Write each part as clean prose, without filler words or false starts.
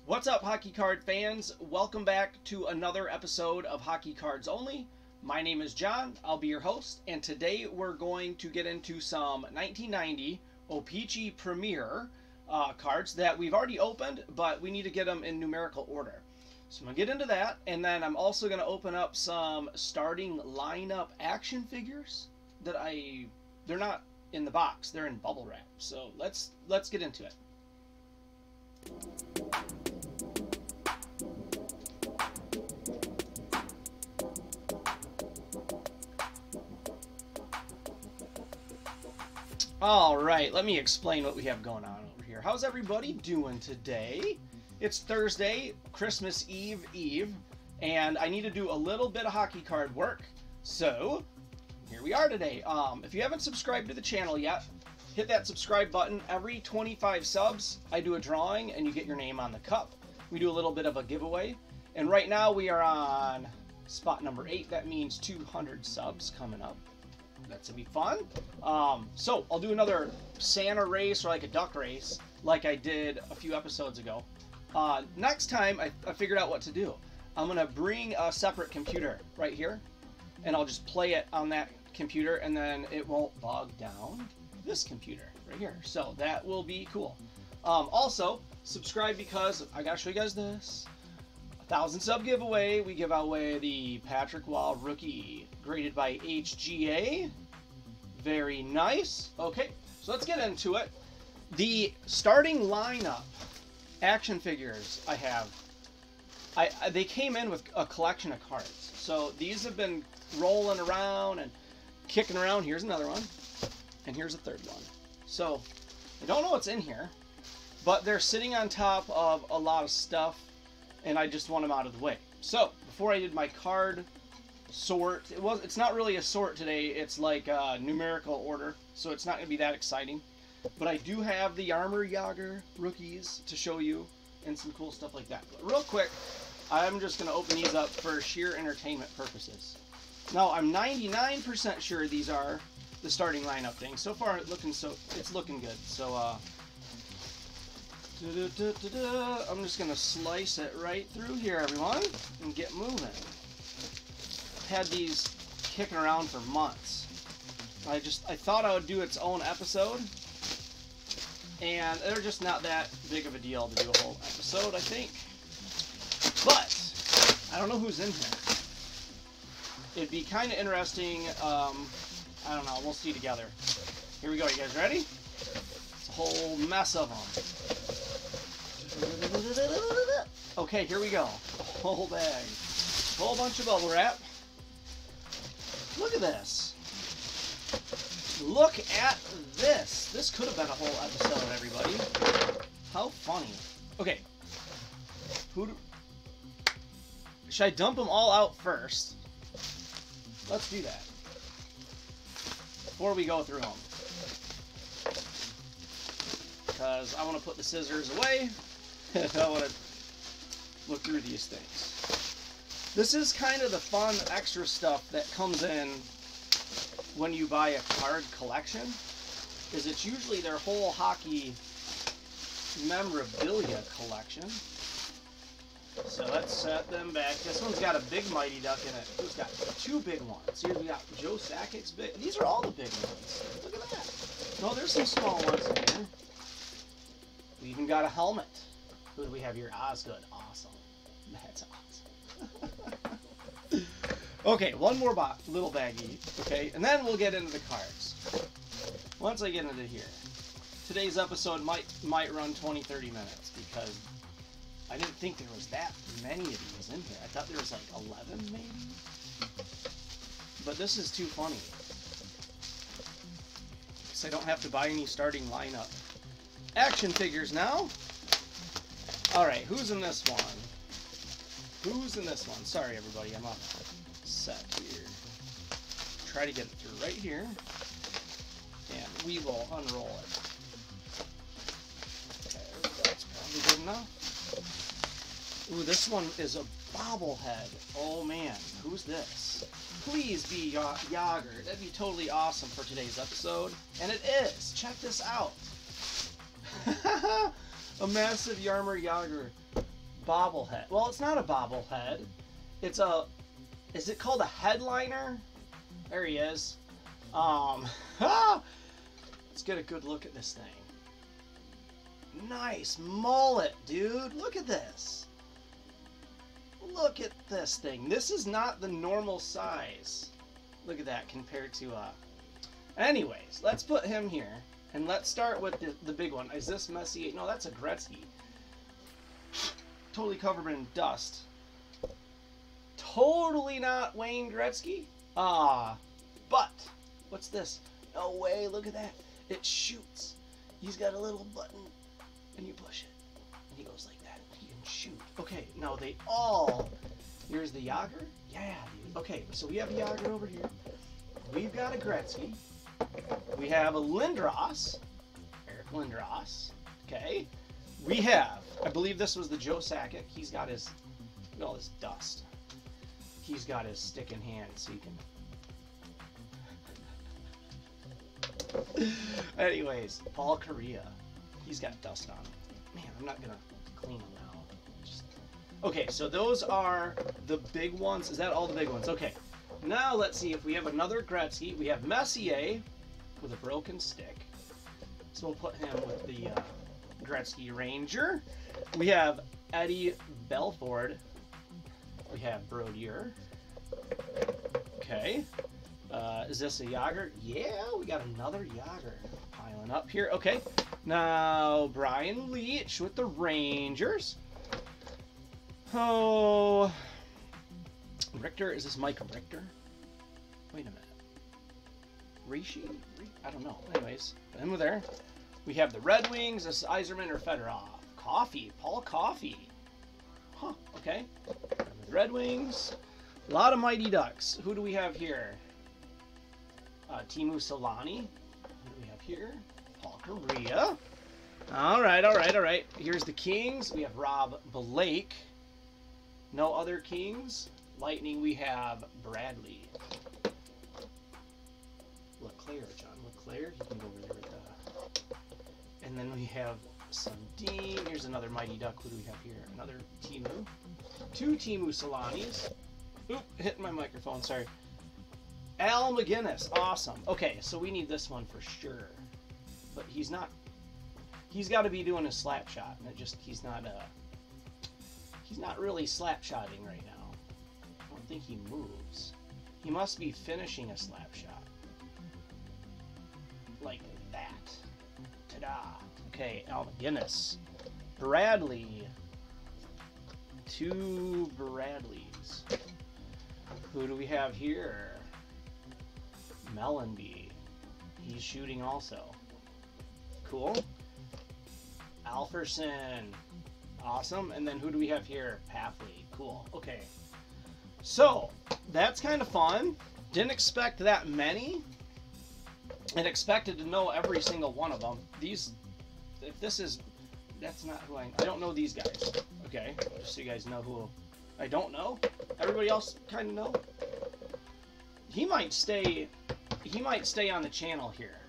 What's up, hockey card fans? Welcome back to another episode of Hockey Cards Only. My name is John. I'll be your host, and today we're going to get into some 1990 OPC Premier cards that we've already opened, but we need to get them in numerical order. So I'm going to get into that, and then I'm also going to open up some starting lineup action figures that they're not in the box, they're in bubble wrap. So let's get into it. All right, let me explain what we have going on over here. How's everybody doing today? It's Thursday, Christmas Eve, and I need to do a little bit of hockey card work. So here we are today. If you haven't subscribed to the channel yet, hit that subscribe button. Every 25 subs, I do a drawing, and you get your name on the cup. We do a little bit of a giveaway, and right now we are on spot number 8. That means 200 subs coming up. That's gonna be fun. So I'll do another Santa race or like a duck race like I did a few episodes ago. Next time I figured out what to do. I'm gonna bring a separate computer right here, and I'll just play it on that computer, and then it won't bog down this computer right here. So that will be cool. Also subscribe, because I gotta show you guys this. 1,000 sub giveaway. We give away the Patrick Wall rookie graded by HGA. Very nice. Okay, so let's get into it. The starting lineup action figures I have, they came in with a collection of cards. So these have been rolling around and kicking around. Here's another one, and here's a third one. So I don't know what's in here, but they're sitting on top of a lot of stuff, and I just want them out of the way. So before I did my card sort, it's not really a sort today, it's like a numerical order, so it's not going to be that exciting. But I do have the Armor Jagr rookies to show you, and some cool stuff like that. But real quick, I'm just going to open these up for sheer entertainment purposes. Now, I'm 99% sure these are the starting lineup thing. So far, it's looking good. So I'm just going to slice it right through here, everyone, and get moving. I've had these kicking around for months. I thought I would do its own episode, and they're just not that big of a deal to do a whole episode, I think. But I don't know who's in here. It'd be kind of interesting. I don't know. We'll see together. Here we go. You guys ready? It's a whole mess of them. Okay, here we go. A whole bag. A whole bunch of bubble wrap. Look at this. Look at this. This could have been a whole episode, everybody. How funny. Okay. Should I dump them all out first? Let's do that before we go through them, because I want to put the scissors away. I want to look through these things. This is kind of the fun extra stuff that comes in when you buy a card collection, is it's usually their whole hockey memorabilia collection. So let's set them back. This one's got a big Mighty Duck in it. Who's got two big ones? Here we got Joe Sakic's big. These are all the big ones. Look at that. No, there's some small ones in here. We even got a helmet. Who do we have here? Osgood. Awesome. That's awesome. Okay, one more little baggie. Okay, and then we'll get into the cards. Once I get into here, today's episode might run 20-30 minutes, because I didn't think there was that many of these in here. I thought there was like 11 maybe. But this is too funny, because I don't have to buy any starting lineup action figures now. Alright, who's in this one? Who's in this one? Sorry, everybody, I'm upset here. Try to get it through right here, and we will unroll it. Okay, that's probably good enough. Ooh, this one is a bobblehead. Oh man, who's this? Please be Jagr. That'd be totally awesome for today's episode. And it is. Check this out. A massive Armor Jagr bobblehead. Well, it's not a bobblehead. It's a, is it called a headliner? There he is. Let's get a good look at this thing. Nice mullet, dude. Look at this. Look at this thing. This is not the normal size. Look at that compared to, anyways, let's put him here. And let's start with the big one. Is this Messier? No, that's a Gretzky. Totally covered in dust. Totally not Wayne Gretzky. But, what's this? No way, look at that. It shoots. He's got a little button, and you push it. And he goes like that. He can shoot. Okay, now they all... Here's the Jagr. Yeah, dude. Okay, so we have a Jagr over here. We've got a Gretzky. We have a Lindros. Eric Lindros. Okay. We have, I believe this was the Joe Sakic. He's got his, look at all this dust. He's got his stick in hand, so you can... Anyways, Paul Correa. He's got dust on him. Man, I'm not gonna clean him now. Okay, so those are the big ones. Is that all the big ones? Okay. Now let's see if we have another Gretzky. We have Messier with a broken stick. So we'll put him with the Gretzky Ranger. We have Eddie Belford. We have Brodeur. Okay. Is this a Jagr? Yeah, we got another Jagr piling up here. Okay. Now, Brian Leach with the Rangers. Oh. Richter? Is this Mike Richter? Wait a minute. Rishi? I don't know. Anyways, then we're there. We have the Red Wings. This is Yzerman or Federov. Coffee. Paul Coffee. Huh. Okay. The Red Wings. A lot of Mighty Ducks. Who do we have here? Teemu Solani. Who do we have here? Paul Correa. All right. Here's the Kings. We have Rob Blake. No other Kings. Lightning, we have Bradley. LeClaire, John LeClaire. He can go over there with that. And then we have Sundin. Here's another Mighty Duck. Who do we have here? Another Teemu. Two Teemu Solanis. Oop, hitting my microphone, sorry. Al McGinnis, awesome. Okay, so we need this one for sure. But he's not, he's got to be doing a slap shot. And he's not really slap shotting right now. I don't think he moves. He must be finishing a slap shot. Like that. Ta-da. Okay, Al McGinnis. Bradley. Two Bradleys. Who do we have here? Mellenby. He's shooting also. Cool. Alferson. Awesome. And then who do we have here? Pathley. Cool. Okay. So, that's kind of fun. Didn't expect that many. And expected to know every single one of them. These, if this is, that's not who I don't know these guys. Okay. Just so you guys know who I don't know. Everybody else kind of know. He might stay on the channel here.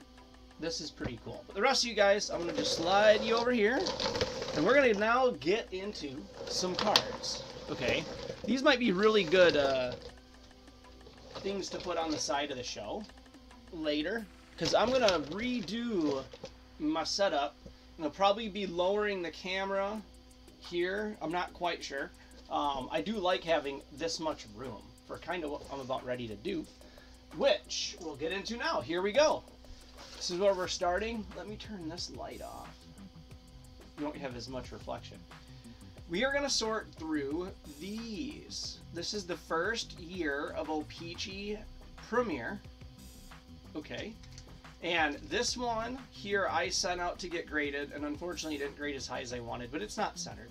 This is pretty cool. But the rest of you guys, I'm going to just slide you over here. And we're going to now get into some cards. Okay. These might be really good things to put on the side of the show later. Because I'm going to redo my setup. And I'll probably be lowering the camera here. I'm not quite sure. I do like having this much room for kind of what I'm about ready to do. Which we'll get into now. Here we go. This is where we're starting. Let me turn this light off. You don't have as much reflection. We are going to sort through these. This is the first year of OPC Premier. Okay. And this one here I sent out to get graded, and unfortunately it didn't grade as high as I wanted, but it's not centered.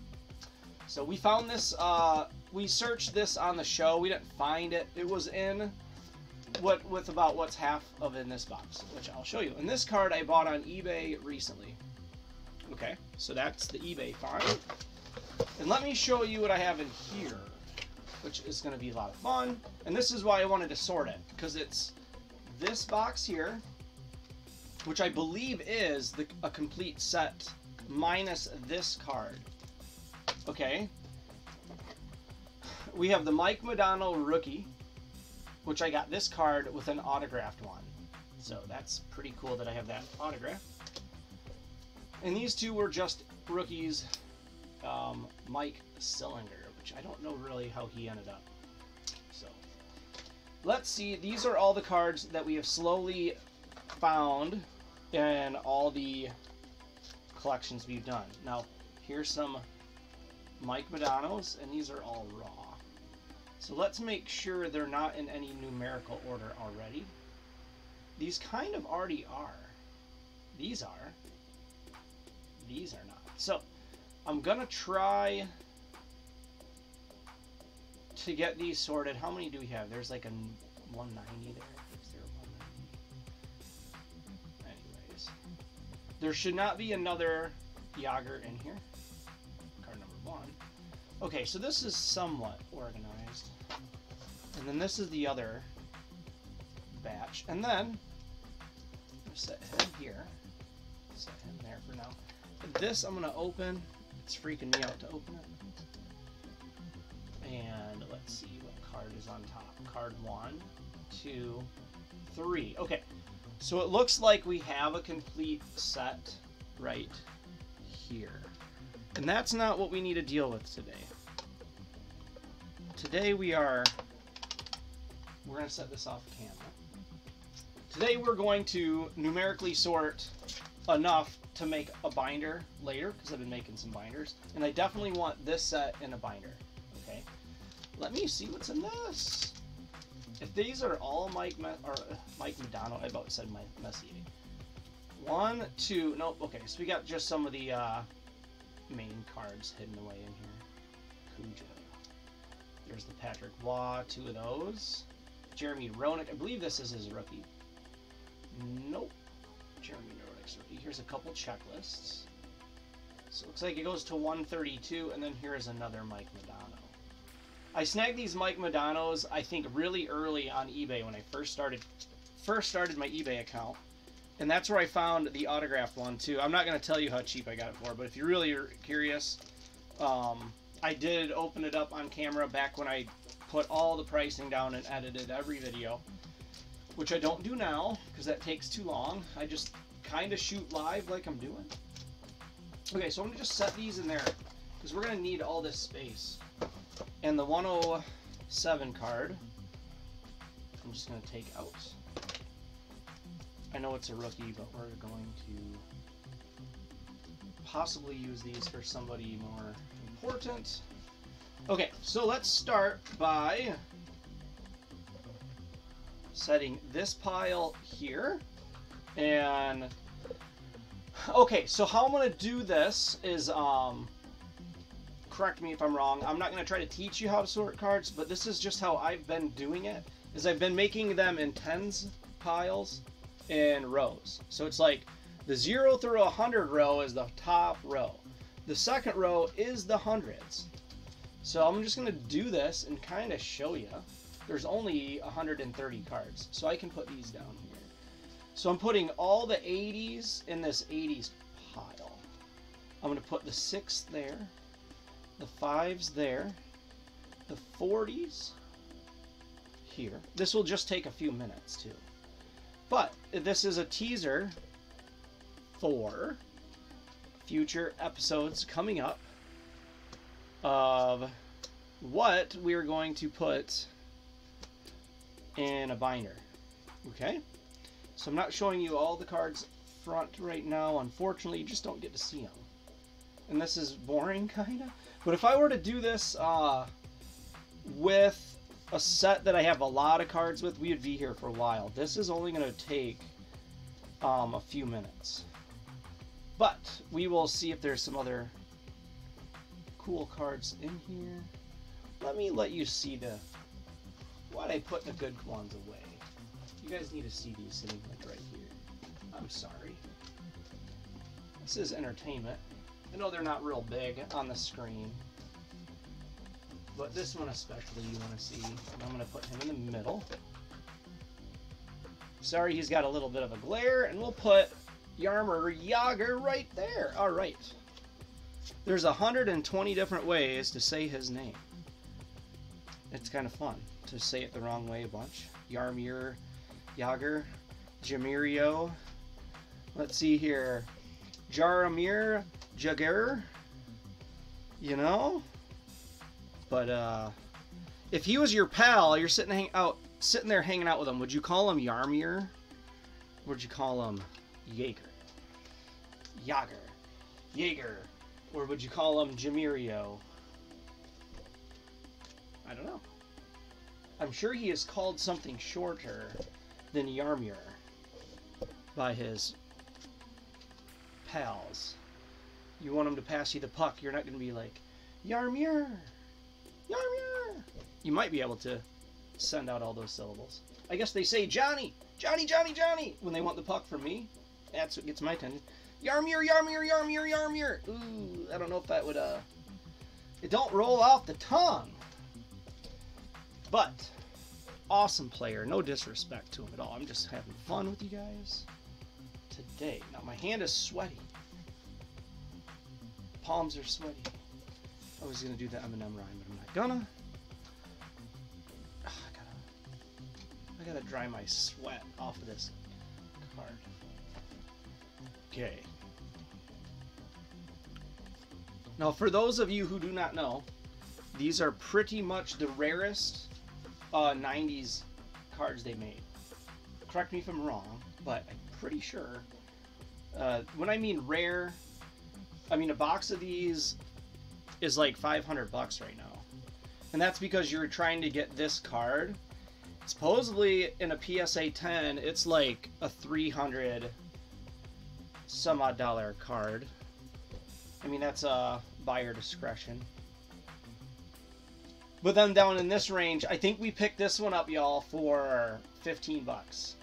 So we found this, we searched this on the show. We didn't find it. It was in with about what's half of in this box, which I'll show you. And this card I bought on eBay recently. Okay, so that's the eBay find. And let me show you what I have in here, which is going to be a lot of fun. And this is why I wanted to sort it, because it's this box here, which I believe is a complete set minus this card. Okay, we have the Mike Modano rookie, which I got this card with an autographed one. So that's pretty cool that I have that autograph. And these two were just rookies. Mike Cylinder, which I don't know really how he ended up. So let's see. These are all the cards that we have slowly found in all the collections we've done. Now, here's some Mike Modanos, and these are all raw. So let's make sure they're not in any numerical order already. These kind of already are. These are. These are not. So I'm gonna try to get these sorted. How many do we have? There's like a 190 there. Is there a 190? Anyways, there should not be another Jagr in here. Card number 1. Okay, so this is somewhat organized. And then this is the other batch. And then I'm gonna set him here. Set him there for now. This I'm gonna open. It's freaking me out to open it. And let's see what card is on top. Card 1, 2, 3. Okay, so it looks like we have a complete set right here. And that's not what we need to deal with today. Today we're gonna set this off camera. Today we're going to numerically sort enough to make a binder later, because I've been making some binders, and I definitely want this set in a binder. Okay, let me see what's in this. If these are all Mike Modano, I about said Messier. 1, 2, nope. Okay, so we got just some of the main cards hidden away in here. Cujo. There's the Patrick Waugh, 2 of those. Jeremy Roenick, I believe this is his rookie. Nope. Jeremy Roenick's rookie. Here's a couple checklists. So it looks like it goes to 132, and then here's another Mike Modano. I snagged these Mike Modanos, I think, really early on eBay when I first started my eBay account. And that's where I found the autographed one, too. I'm not going to tell you how cheap I got it for, but if you're really curious, I did open it up on camera back when I put all the pricing down and edited every video, which I don't do now because that takes too long. I just kind of shoot live like I'm doing. Okay, so I'm going to just set these in there because we're going to need all this space. And the 107 card, I'm just going to take out. I know it's a rookie, but we're going to possibly use these for somebody more important. Okay, so let's start by setting this pile here. And okay, so how I'm going to do this is, correct me if I'm wrong, I'm not going to try to teach you how to sort cards, but this is just how I've been doing it, is I've been making them in tens piles in rows. So it's like the 0 through 100 row is the top row. The second row is the hundreds. So I'm just going to do this and kind of show you. There's only 130 cards, so I can put these down here. So I'm putting all the 80s in this 80s pile. I'm going to put the 6 there, the 5s there, the 40s here. This will just take a few minutes too. But this is a teaser for future episodes coming up of what we're going to put in a binder. Okay? So I'm not showing you all the cards front right now. Unfortunately, you just don't get to see them. And this is boring, kind of. But if I were to do this with a set that I have a lot of cards with, we would be here for a while. This is only going to take a few minutes. But we will see if there's some other cool cards in here. Let me let you see what I put the good ones away. You guys need to see these sitting like right here. I'm sorry. This is entertainment. I know they're not real big on the screen, but this one especially you want to see. And I'm going to put him in the middle. Sorry, he's got a little bit of a glare, and we'll put Jagr right there. All right. There's 120 different ways to say his name. It's kind of fun to say it the wrong way a bunch. Yarmir, Jagr, Jamirio. Let's see here. Jaromir, Jagr. You know? But if he was your pal, you're sitting there hanging out with him, would you call him Yarmir? Or would you call him Jagr? Jagr. Or would you call him Jamirio? I don't know. I'm sure he is called something shorter than Yarmir by his pals. You want him to pass you the puck, you're not going to be like, Yarmir! Yarmir! You might be able to send out all those syllables. I guess they say Johnny! Johnny, Johnny, Johnny! When they want the puck from me. That's what gets my attention. Yarmir, Yarmir, Yarmir, Yarmir! Ooh, I don't know if that would, it don't roll off the tongue. But, awesome player. No disrespect to him at all. I'm just having fun with you guys today. Now, my hand is sweaty. Palms are sweaty. I was going to do the Eminem rhyme, but I'm not gonna. I gotta dry my sweat off of this card. Okay. Now, for those of you who do not know, these are pretty much the rarest 90s cards they made. Correct me if I'm wrong, but I'm pretty sure. When I mean rare, I mean a box of these is like $500 right now. And that's because you're trying to get this card. Supposedly in a PSA 10, it's like a $300 some odd dollar card. I mean, that's a buyer discretion. But then down in this range, I think we picked this one up, y'all, for 15 bucks.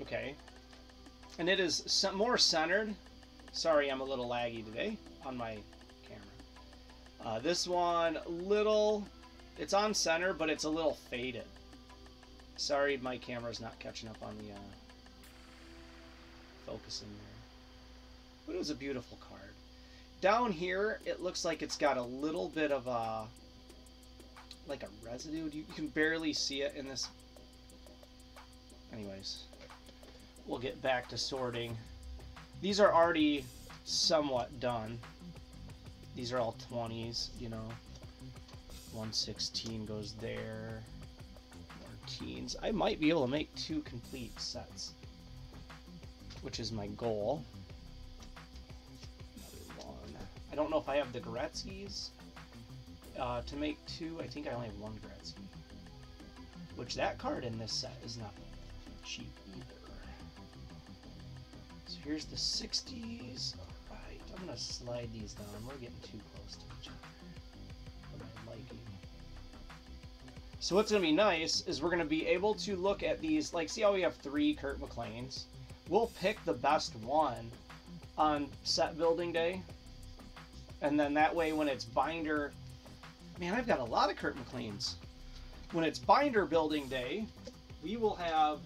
Okay. And it is more centered. Sorry, I'm a little laggy today on my camera. This one, it's on center, but it's a little faded. Sorry, my camera's not catching up on the focusing there. But it was a beautiful card. Down here, it looks like it's got a little bit of a like a residue. You can barely see it in this. Anyways, we'll get back to sorting. These are already somewhat done. These are all 20s, you know. 116 goes there. More teens. I might be able to make 2 complete sets, which is my goal. Another one. I don't know if I have the Gretzky's. To make 2, I think I only have 1 Gretzky. Which that card in this set is not cheap either. So here's the 60s. Alright, I'm going to slide these down. We're getting too close to each other for my liking. So what's going to be nice is we're going to be able to look at these. Like, see how we have 3 Kurt McLeans? We'll pick the best one on set building day. And then that way when it's binder... Man, I've got a lot of Kurt McLeans. When it's binder building day, we will have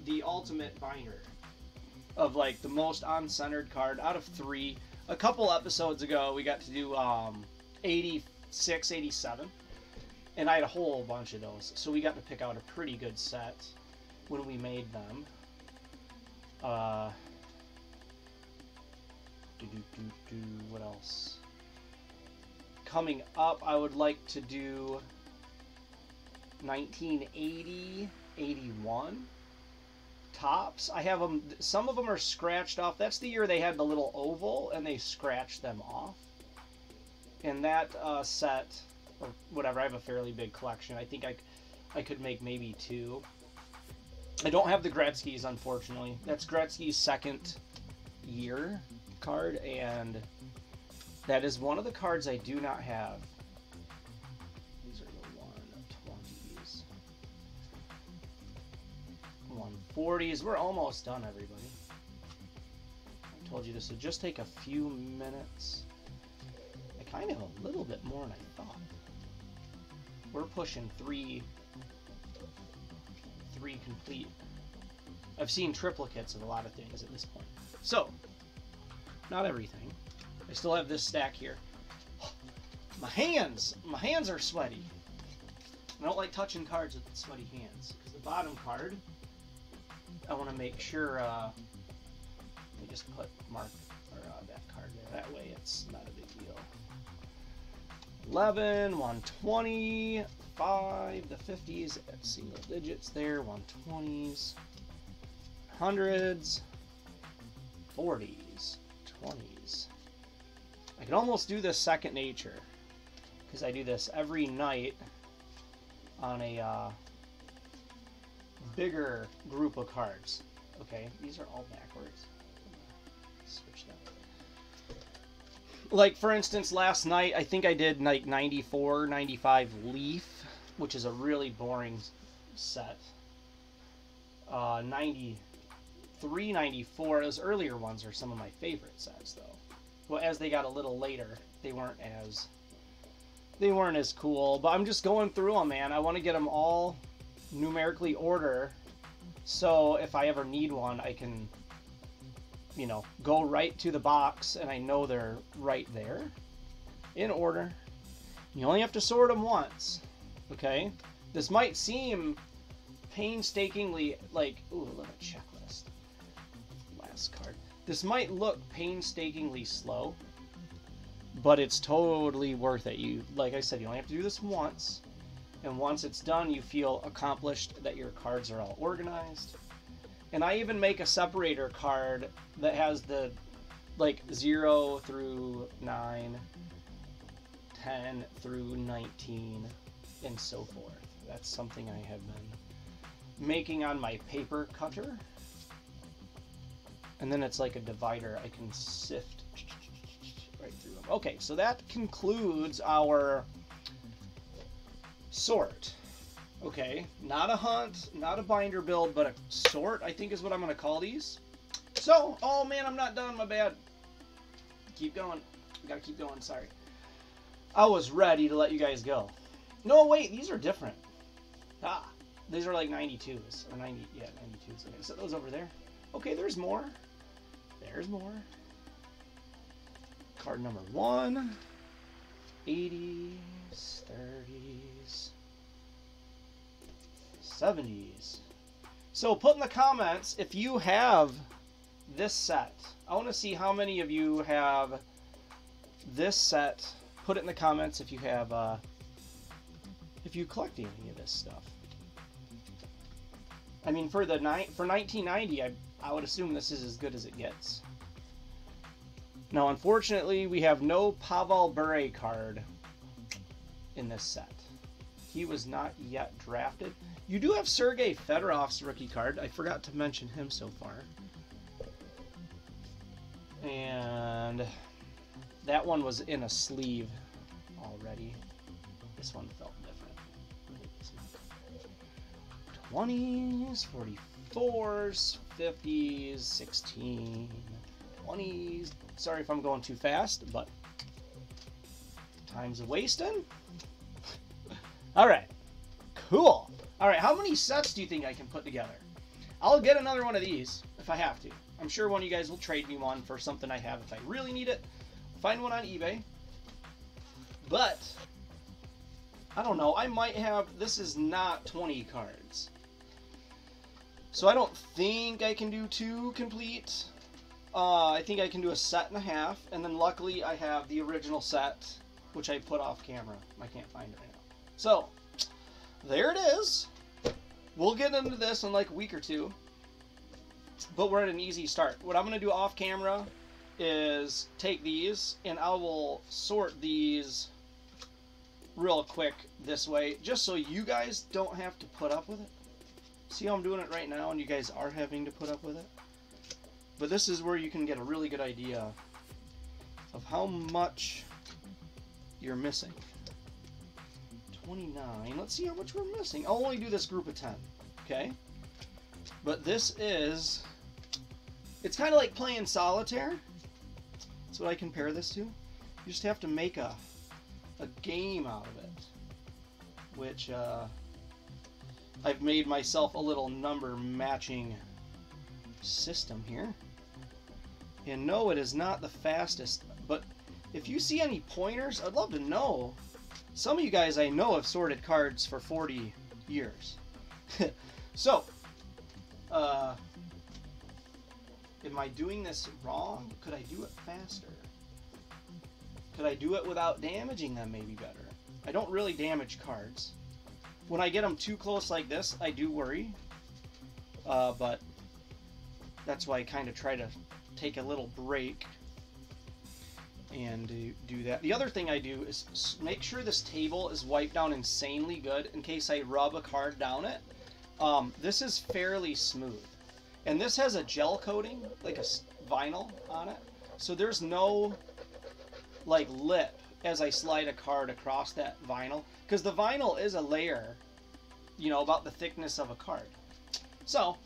the ultimate binder of like the most on-centered card out of 3. A couple episodes ago, we got to do 86, 87, and I had a whole bunch of those. So we got to pick out a pretty good set when we made them. What else? Coming up, I would like to do 1980, 81 tops. I have them, some of them are scratched off. That's the year they had the little oval and they scratched them off. And that set, or whatever, I have a fairly big collection. I think I could make maybe 2. I don't have the Gretzky's, unfortunately. That's Gretzky's 2nd year card, and that is one of the cards I do not have. These are the 120s. 140s. We're almost done, everybody. I told you this would just take a few minutes. I kind of have a little bit more than I thought. We're pushing 3 complete. I've seen triplicates of a lot of things at this point. So, not everything. I still have this stack here. My hands are sweaty. I don't like touching cards with sweaty hands. Because the bottom card, I want to make sure, let me just put that card there. That way it's not a big deal. 11, 120, 5, the 50s at single digits there, 120s, 100s, 40s, 20s. I can almost do this second nature because I do this every night on a bigger group of cards. Okay, these are all backwards. Switch that. Like, for instance, last night, I think I did like 94, 95 Leaf, which is a really boring set. 93, 94, those earlier ones are some of my favorite sets, though. Well, as they got a little later, they weren't as cool. But I'm just going through them, man. I want to get them all numerically order, so if I ever need one, I can, you know, go right to the box and I know they're right there in order. You only have to sort them once, okay? This might seem painstakingly like, ooh, look at checklist. Last card. This might look painstakingly slow, but it's totally worth it. You, like I said, you only have to do this once, and once it's done, you feel accomplished that your cards are all organized. And I even make a separator card that has the, like, 0 through 9, 10 through 19, and so forth. That's something I have been making on my paper cutter. And then it's like a divider. I can sift right through them. Okay, so that concludes our sort. Okay, not a hunt, not a binder build, but a sort, I think is what I'm going to call these. So, oh man, I'm not done, my bad. Keep going. Gotta keep going, sorry. I was ready to let you guys go. No, wait, these are different. Ah, these are like 92s, or 90, yeah, 92s. Okay, set those over there. Okay, there's more. There's more. Card number 1. 80s, 30s. 70s. So put in the comments if you have this set. I want to see how many of you have this set. Put it in the comments if you have, if you collect any of this stuff. I mean, for 1990, I would assume this is as good as it gets. Now, unfortunately, we have no Pavel Bure card in this set. He was not yet drafted. You do have Sergei Fedorov's rookie card. I forgot to mention him so far. And that one was in a sleeve already. This one felt different. 20s, 44s, 50s, 16, 20s. Sorry if I'm going too fast, but time's a-wasting. All right, cool. All right, how many sets do you think I can put together? I'll get another one of these if I have to. I'm sure one of you guys will trade me one for something I have if I really need it. Find one on eBay. But, I don't know, I might have, this is not 20 cards. So I don't think I can do 2 complete. I think I can do a set and a half, and then luckily I have the original set, which I put off camera. I can't find it right now. So, there it is. We'll get into this in like a week or two, but we're at an easy start. What I'm going to do off camera is take these, and I will sort these real quick this way, just so you guys don't have to put up with it. See how I'm doing it right now, and you guys are having to put up with it? But this is where you can get a really good idea of how much you're missing. 29. Let's see how much we're missing. I'll only do this group of 10, okay? But this is, it's kind of like playing solitaire. That's what I compare this to. You just have to make a game out of it, which I've made myself a little number matching system here. And no, it is not the fastest, but if you see any pointers, I'd love to know Some of you guys I know have sorted cards for 40 years. So, am I doing this wrong? Could I do it faster? Could I do it without damaging them maybe better? I don't really damage cards. When I get them too close like this, I do worry. But that's why I kind of try to take a little break and do that. The other thing I do is make sure this table is wiped down insanely good in case I rub a card down it. This is fairly smooth. And this has a gel coating, like a vinyl on it. So there's no like lip as I slide a card across that vinyl. Because the vinyl is a layer, you know, about the thickness of a card. So,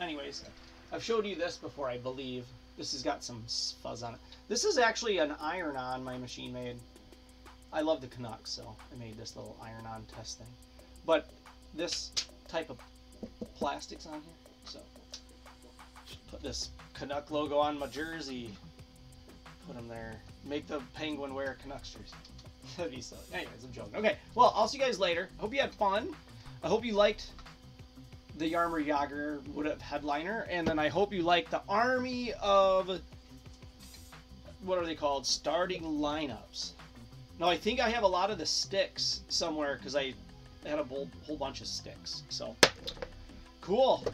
anyways, I've showed you this before, I believe. This has got some fuzz on it. This is actually an iron-on my machine made. I love the Canucks, so I made this little iron-on test thing. But this type of plastic's on here, so put this Canuck logo on my jersey. Put them there. Make the Penguin wear a Canucks jersey. That'd be silly. Anyways, I'm joking. Okay, well, I'll see you guys later. I hope you had fun. I hope you liked the Yarmer Jagr would have headliner, and then I hope you like the army of, what are they called, starting lineups. Now I think I have a lot of the sticks somewhere because I had a whole bunch of sticks. So cool.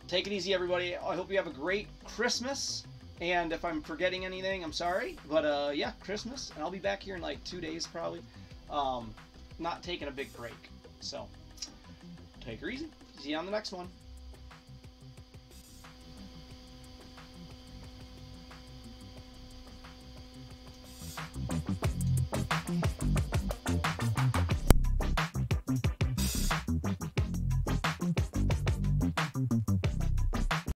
Take it easy, everybody. I hope you have a great Christmas, and if I'm forgetting anything, I'm sorry, but yeah, Christmas, and I'll be back here in like 2 days probably. Not taking a big break, so take her easy. See you on the next one.